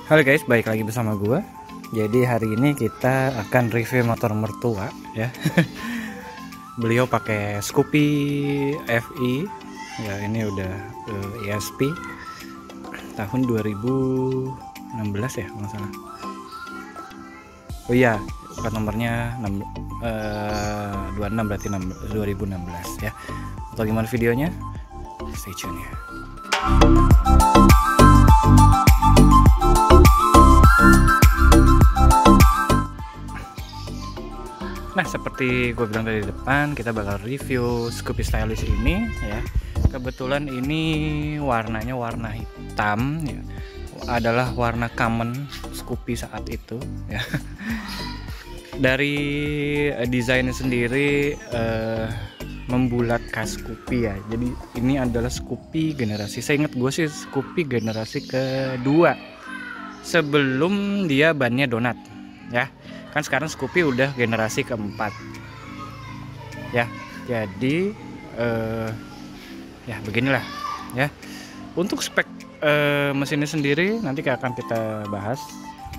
Halo guys, balik lagi bersama gua. Jadi hari ini kita akan review motor mertua ya. Beliau pakai Scoopy FI. Ya, ini udah ESP tahun 2016 ya, kalau salah. Oh iya, plat nomornya 26 berarti 2016 ya. Atau gimana videonya? Stay tune ya. Nah, seperti gue bilang dari depan, kita bakal review Scoopy Stylish ini ya. Kebetulan ini warnanya warna hitam ya. Adalah warna common Scoopy saat itu ya. Dari desainnya sendiri membulat khas Scoopy ya. Jadi ini adalah Scoopy generasi, saya ingat gue sih Scoopy generasi kedua sebelum dia bannya donat ya. Kan sekarang Scoopy udah generasi keempat ya. Jadi ya beginilah ya. Untuk spek mesinnya sendiri nanti akan kita bahas.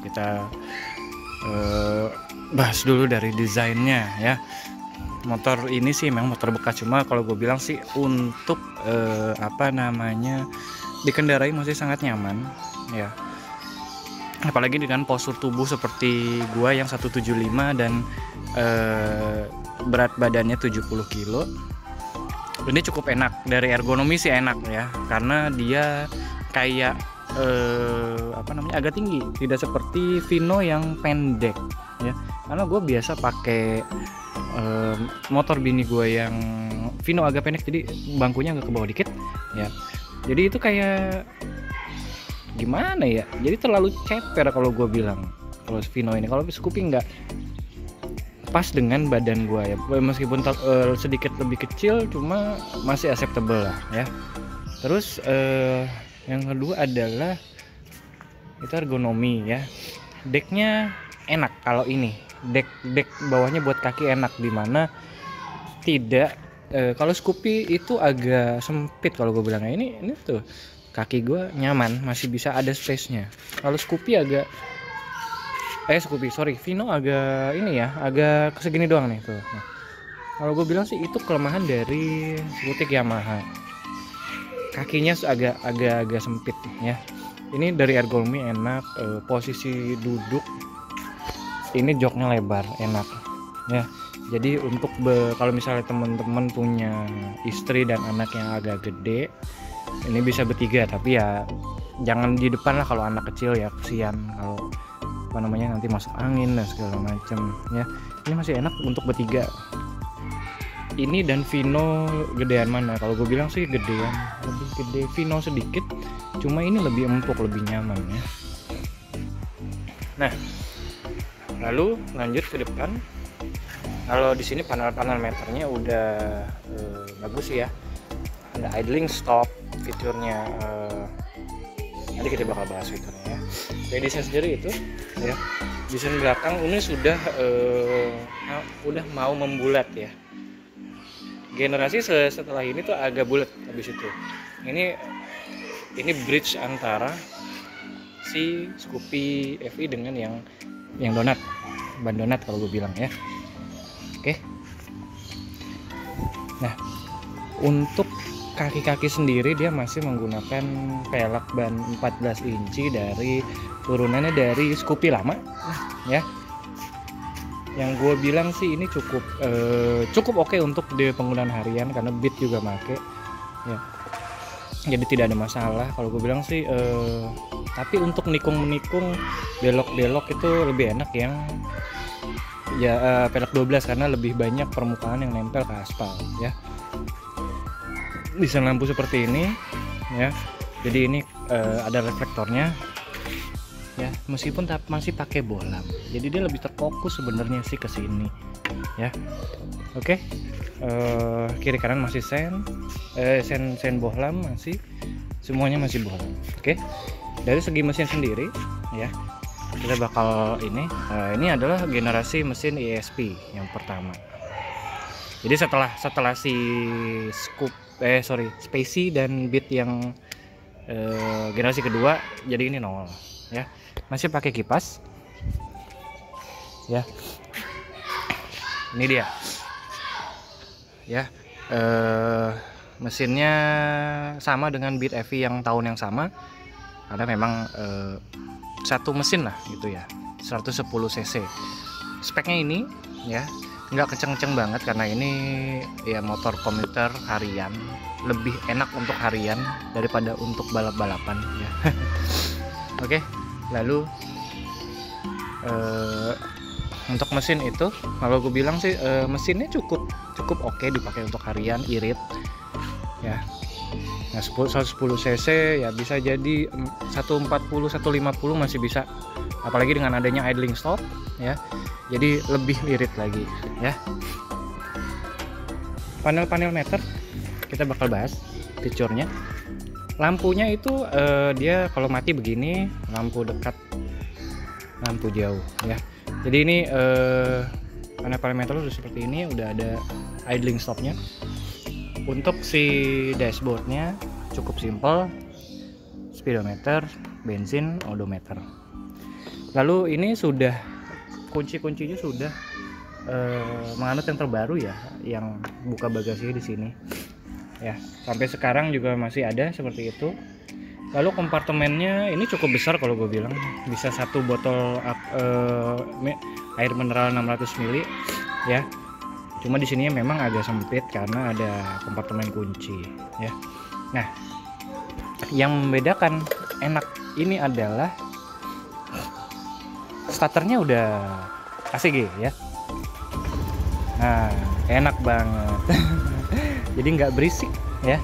Kita bahas dulu dari desainnya ya. Motor ini sih memang motor bekas, cuma kalau gue bilang sih untuk dikendarai masih sangat nyaman ya. Apalagi dengan postur tubuh seperti gua yang 175 dan berat badannya 70 kilo. Ini cukup enak, dari ergonomi sih enak ya, karena dia kayak agak tinggi, tidak seperti Vino yang pendek ya. Karena gue biasa pakai motor bini gue yang Vino agak pendek, jadi bangkunya agak ke bawah dikit ya. Jadi itu kayak gimana ya, jadi terlalu ceper kalau gue bilang. Kalau Vino ini, kalau Scoopy nggak pas dengan badan gue ya, meskipun sedikit lebih kecil cuma masih acceptable lah ya. Terus yang kedua adalah itu ergonomi ya. Decknya enak, kalau ini deck bawahnya buat kaki enak, dimana tidak kalau Scoopy itu agak sempit kalau gue bilang. Ini tuh kaki gue nyaman, masih bisa ada space-nya. Kalau Scoopy Vino agak ini ya, agak segini doang nih tuh. Nah, kalau gue bilang sih itu kelemahan dari butik Yamaha. Kakinya agak sempit ya. Ini dari ergonomi enak, posisi duduk ini joknya lebar, enak ya. Jadi untuk kalau misalnya teman-teman punya istri dan anak yang agak gede, ini bisa bertiga, tapi ya jangan di depan lah kalau anak kecil ya, kesian kalau nanti masuk angin dan segala macam ya. Ini masih enak untuk bertiga. Ini dan Vino gedean mana? Kalau gue bilang sih gedean, lebih gede Vino sedikit, cuma ini lebih empuk, lebih nyaman ya. Nah, lalu lanjut ke depan. Kalau di sini panel meternya udah bagus ya. Ada idling stop, fiturnya nanti kita bakal bahas fiturnya ya. Dari desain sendiri itu ya, desain belakang ini sudah mau membulat ya. Generasi setelah ini tuh agak bulat habis itu. Ini bridge antara si Scoopy FI dengan yang donat, ban donat kalau gue bilang ya. Oke. Nah, untuk kaki-kaki sendiri dia masih menggunakan pelek ban 14 inci dari turunannya dari Scoopy lama ya. Yang gue bilang sih ini cukup oke untuk di penggunaan harian, karena beat juga make ya. Jadi tidak ada masalah kalau gue bilang sih. Tapi untuk menikung belok-belok itu lebih enak yang ya pelek 12, karena lebih banyak permukaan yang nempel ke aspal ya. Desain lampu seperti ini ya. Jadi ini ada reflektornya ya, meskipun masih pakai bohlam. Jadi dia lebih terfokus sebenarnya sih ke sini ya. Oke. Kiri kanan masih sen bohlam, masih semuanya masih bohlam. Oke. Dari segi mesin sendiri ya, kita bakal ini adalah generasi mesin ESP yang pertama. Jadi setelah si Spacey dan Beat yang generasi kedua, jadi ini nol ya, masih pakai kipas ya. Ini dia ya, mesinnya sama dengan Beat EV yang tahun yang sama, karena memang satu mesin lah gitu ya, 110 cc. Speknya ini ya nggak kenceng-kenceng banget, karena ini ya motor komuter harian, lebih enak untuk harian daripada untuk balap-balapan ya. Oke, lalu untuk mesin itu kalau gue bilang sih mesinnya cukup oke dipakai untuk harian, irit ya. Nah 110 cc ya bisa jadi 140 150 masih bisa, apalagi dengan adanya idling stop ya, jadi lebih irit lagi ya. Panel meter kita bakal bahas fiturnya. Lampunya itu dia kalau mati begini, lampu dekat, lampu jauh ya. Jadi ini panel meter udah seperti ini, udah ada idling stopnya. Untuk si dashboardnya cukup simpel, speedometer, bensin, odometer. Lalu ini sudah kunci-kuncinya sudah menganut yang terbaru ya, yang buka bagasi di sini ya. Sampai sekarang juga masih ada seperti itu. Lalu kompartemennya ini cukup besar kalau gue bilang, bisa satu botol air mineral 600 ml ya. Cuma di sini memang agak sempit karena ada kompartemen kunci ya. Nah, yang membedakan enak ini adalah starternya udah ACG ya. Nah, enak banget. Jadi nggak berisik ya,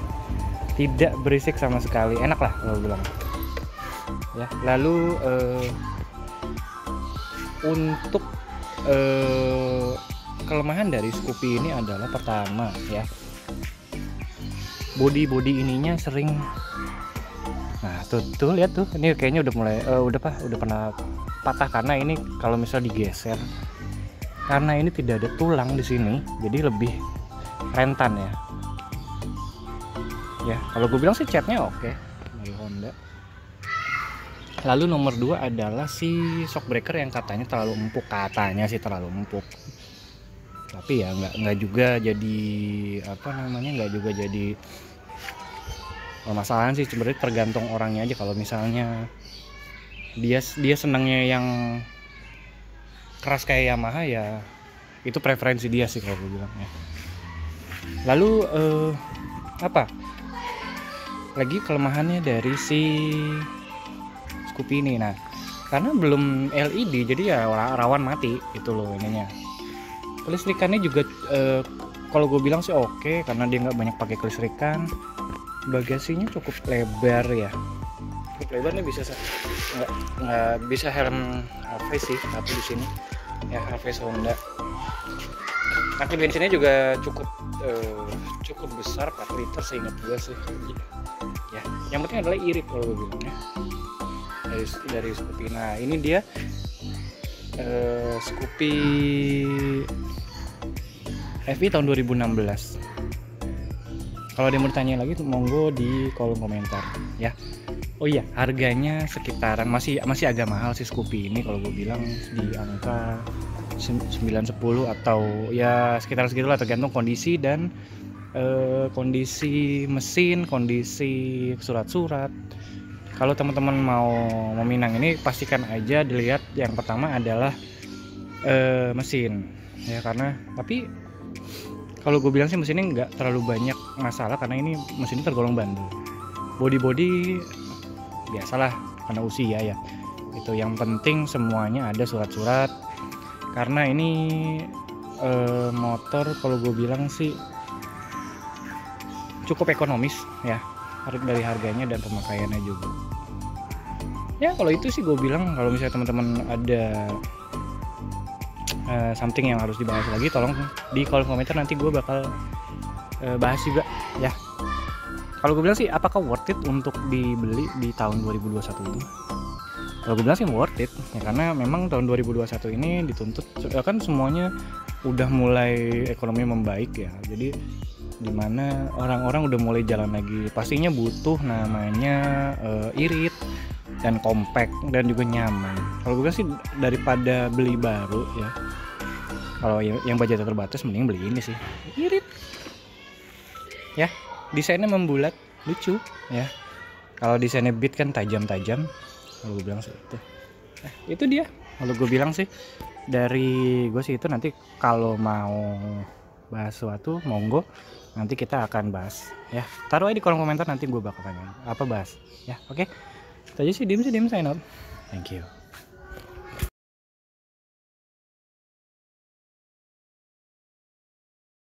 tidak berisik sama sekali, enak lah kalau bilang ya. Lalu untuk kelemahan dari Scoopy ini adalah pertama ya, body ininya sering, nah tuh lihat tuh, ini kayaknya udah mulai udah pernah patah, karena ini kalau misal digeser, karena ini tidak ada tulang di sini, jadi lebih rentan ya. Kalau gue bilang sih catnya oke dari Honda. Lalu nomor 2 adalah si shock breaker yang katanya terlalu empuk, tapi ya nggak juga jadi nggak juga jadi permasalahan sih sebenarnya, tergantung orangnya aja. Kalau misalnya dia senangnya yang keras kayak Yamaha ya, itu preferensi dia sih kalau gue bilang ya. Lalu apa lagi kelemahannya dari si Scoopy ini? Nah, karena belum LED jadi ya rawan mati itu loh ininya. Kelistrikannya juga kalau gue bilang sih oke, karena dia nggak banyak pakai kelistrikan. Bagasinya cukup lebar ya, cukup lebar nih, bisa nggak bisa helm Harvey sih, tapi di sini ya Harvey Honda. Tangki bensinnya juga cukup besar, 4 liter seingat gue sih ya. Yang penting adalah irit kalau gue bilang ya, dari Scoopy. Nah ini dia Scoopy EV tahun 2016. Kalau ada yang mau ditanya lagi, monggo di kolom komentar ya. Oh iya, harganya sekitaran masih agak mahal sih Scoopy ini, kalau gue bilang di angka 910 atau ya sekitar segitulah, tergantung kondisi dan kondisi mesin, kondisi surat-surat. Kalau teman-teman mau meminang ini, pastikan aja dilihat yang pertama adalah mesin ya, karena tapi kalau gue bilang sih mesinnya nggak terlalu banyak masalah, karena ini mesinnya tergolong bandel. Body biasalah karena usia ya, itu yang penting semuanya ada surat-surat, karena ini motor kalau gue bilang sih cukup ekonomis ya, dari harganya dan pemakaiannya juga ya. Kalau itu sih gue bilang, kalau misalnya teman-teman ada something yang harus dibahas lagi, tolong di kolom komentar, nanti gue bakal bahas juga ya. Kalau gue bilang sih, apakah worth it untuk dibeli di tahun 2021 itu? Kalau gue bilang sih worth it ya, karena memang tahun 2021 ini dituntut kan semuanya udah mulai ekonomi membaik ya, jadi dimana orang-orang udah mulai jalan lagi, pastinya butuh namanya irit, dan compact dan juga nyaman. Kalau gue sih daripada beli baru ya, kalau yang budget terbatas mending beli ini sih, irit ya, desainnya membulat lucu ya. Kalau desainnya Beat kan tajam-tajam, kalau gue bilang sih itu. Itu dia kalau gue bilang sih dari gue sih itu. Nanti kalau mau bahas sesuatu monggo, nanti kita akan bahas ya. Taruh aja di kolom komentar, nanti gue bakal tanya apa bahas ya. Oke, itu aja sih, dim sign out. Thank you.